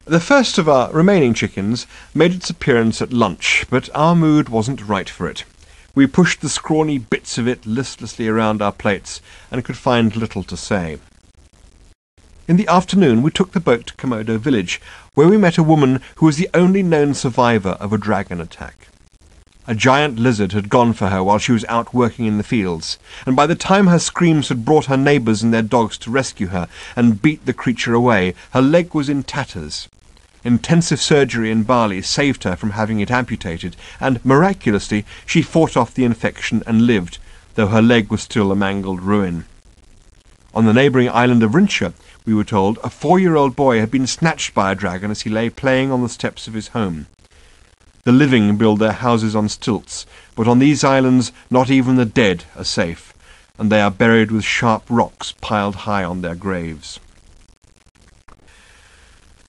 The first of our remaining chickens made its appearance at lunch, but our mood wasn't right for it. We pushed the scrawny bits of it listlessly around our plates and could find little to say. In the afternoon we took the boat to Komodo village, where we met a woman who was the only known survivor of a dragon attack. A giant lizard had gone for her while she was out working in the fields, and by the time her screams had brought her neighbours and their dogs to rescue her and beat the creature away, her leg was in tatters. Intensive surgery in Bali saved her from having it amputated, and miraculously she fought off the infection and lived, though her leg was still a mangled ruin. On the neighbouring island of Rincha, we were told, a 4-year-old boy had been snatched by a dragon as he lay playing on the steps of his home. The living build their houses on stilts, but on these islands not even the dead are safe, and they are buried with sharp rocks piled high on their graves.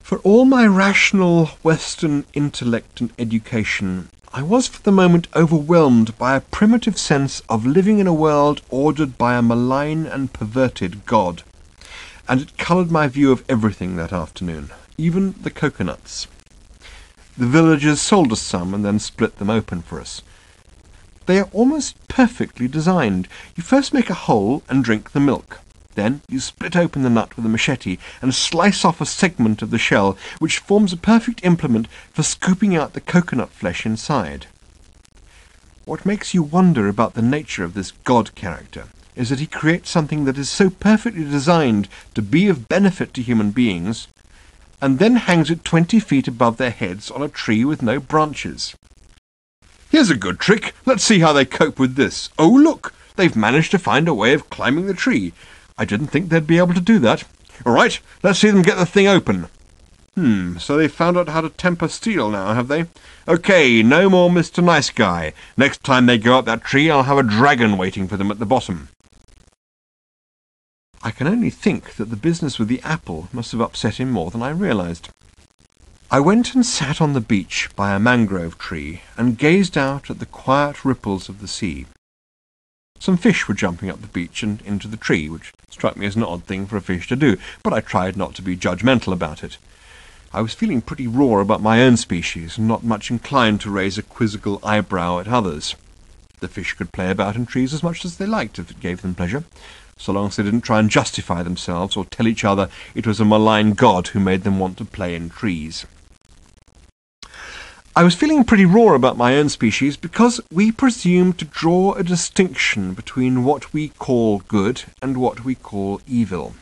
For all my rational Western intellect and education, I was for the moment overwhelmed by a primitive sense of living in a world ordered by a malign and perverted God, and it coloured my view of everything that afternoon, even the coconuts. The villagers sold us some and then split them open for us. They are almost perfectly designed. You first make a hole and drink the milk. Then you split open the nut with a machete and slice off a segment of the shell, which forms a perfect implement for scooping out the coconut flesh inside. What makes you wonder about the nature of this God character is that he creates something that is so perfectly designed to be of benefit to human beings, and then hangs it 20 feet above their heads on a tree with no branches. Here's a good trick. Let's see how they cope with this. Oh, look! They've managed to find a way of climbing the tree. I didn't think they'd be able to do that. All right, let's see them get the thing open. So they've found out how to temper steel now, have they? Okay, no more Mr. Nice Guy. Next time they go up that tree, I'll have a dragon waiting for them at the bottom. I can only think that the business with the apple must have upset him more than I realised. I went and sat on the beach by a mangrove tree and gazed out at the quiet ripples of the sea. Some fish were jumping up the beach and into the tree, which struck me as an odd thing for a fish to do, but I tried not to be judgmental about it. I was feeling pretty raw about my own species and not much inclined to raise a quizzical eyebrow at others. The fish could play about in trees as much as they liked if it gave them pleasure, so long as they didn't try and justify themselves or tell each other it was a malign god who made them want to play in trees. I was feeling pretty raw about my own species because we presume to draw a distinction between what we call good and what we call evil.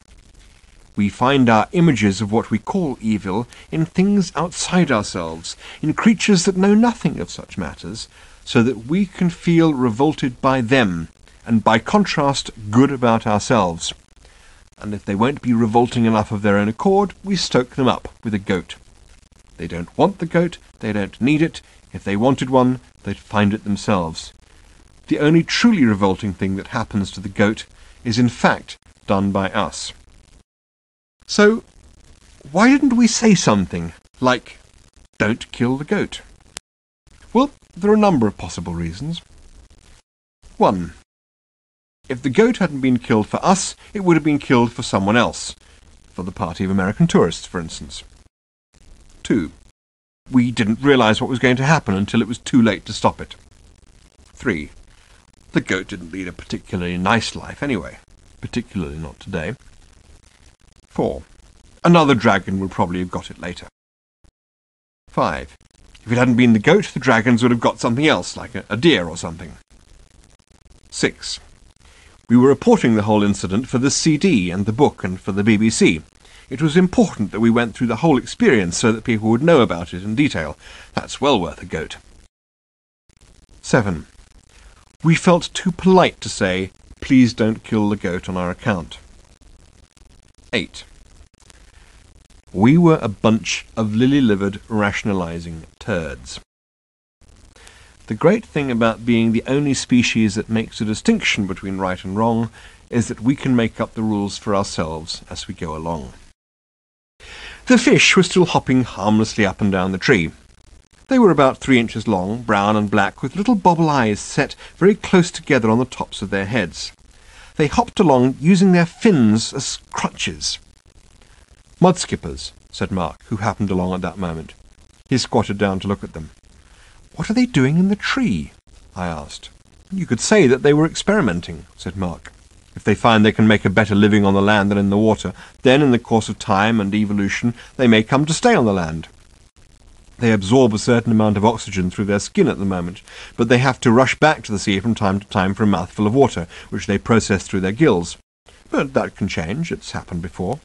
We find our images of what we call evil in things outside ourselves, in creatures that know nothing of such matters, so that we can feel revolted by them, and by contrast good about ourselves. And if they won't be revolting enough of their own accord, we stoke them up with a goat. They don't want the goat, they don't need it. If they wanted one, they'd find it themselves. The only truly revolting thing that happens to the goat is in fact done by us. So, why didn't we say something like, "Don't kill the goat"? Well, there are a number of possible reasons. 1. If the goat hadn't been killed for us, it would have been killed for someone else, for the party of American tourists, for instance. 2. We didn't realise what was going to happen until it was too late to stop it. 3. The goat didn't lead a particularly nice life anyway, particularly not today. 4. Another dragon would probably have got it later. 5. If it hadn't been the goat, the dragons would have got something else, like a deer or something. 6. We were reporting the whole incident for the CD and the book and for the BBC. It was important that we went through the whole experience so that people would know about it in detail. That's well worth a goat. 7. We felt too polite to say, "Please don't kill the goat on our account." 8. We were a bunch of lily-livered, rationalising turds. The great thing about being the only species that makes a distinction between right and wrong is that we can make up the rules for ourselves as we go along. The fish were still hopping harmlessly up and down the tree. They were about 3 inches long, brown and black, with little bobble eyes set very close together on the tops of their heads. They hopped along using their fins as crutches. Mudskippers, said Mark, who happened along at that moment. He squatted down to look at them. "What are they doing in the tree?" I asked. "You could say that they were experimenting," said Mark. "If they find they can make a better living on the land than in the water, then in the course of time and evolution they may come to stay on the land. They absorb a certain amount of oxygen through their skin at the moment, but they have to rush back to the sea from time to time for a mouthful of water, which they process through their gills. But that can change. It's happened before."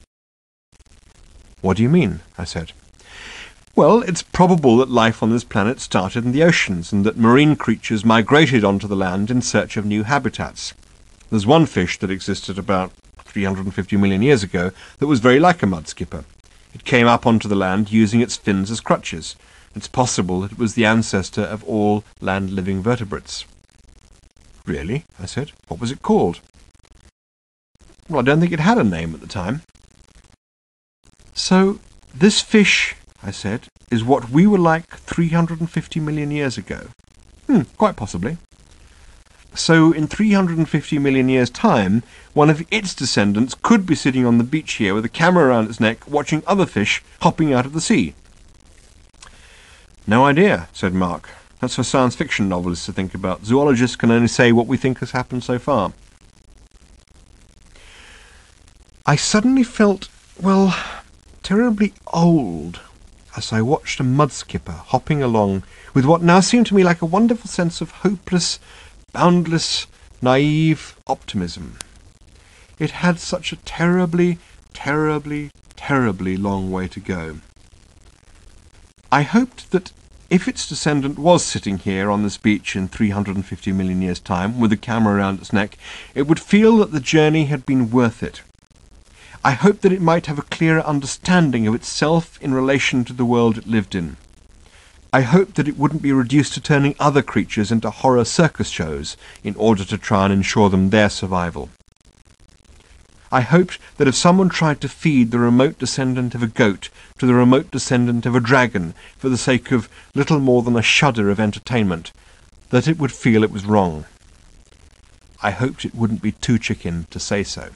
"What do you mean?" I said. "Well, it's probable that life on this planet started in the oceans, and that marine creatures migrated onto the land in search of new habitats. There's one fish that existed about 350 million years ago that was very like a mudskipper. It came up onto the land using its fins as crutches. It's possible that it was the ancestor of all land-living vertebrates." "Really?" I said. "What was it called?" "Well, I don't think it had a name at the time." "So, this fish," I said, "is what we were like 350 million years ago?" Quite possibly." "So, in 350 million years' time, one of its descendants could be sitting on the beach here with a camera around its neck watching other fish hopping out of the sea?" "No idea," said Mark. "That's for science fiction novelists to think about. Zoologists can only say what we think has happened so far." I suddenly felt, well, terribly old as I watched a mudskipper hopping along with what now seemed to me like a wonderful sense of hopeless, boundless, naive optimism. It had such a terribly, terribly, terribly long way to go. I hoped that if its descendant was sitting here on this beach in 350 million years' time with a camera around its neck, it would feel that the journey had been worth it. I hoped that it might have a clearer understanding of itself in relation to the world it lived in. I hoped that it wouldn't be reduced to turning other creatures into horror circus shows in order to try and ensure them their survival. I hoped that if someone tried to feed the remote descendant of a goat to the remote descendant of a dragon for the sake of little more than a shudder of entertainment, that it would feel it was wrong. I hoped it wouldn't be too chicken to say so.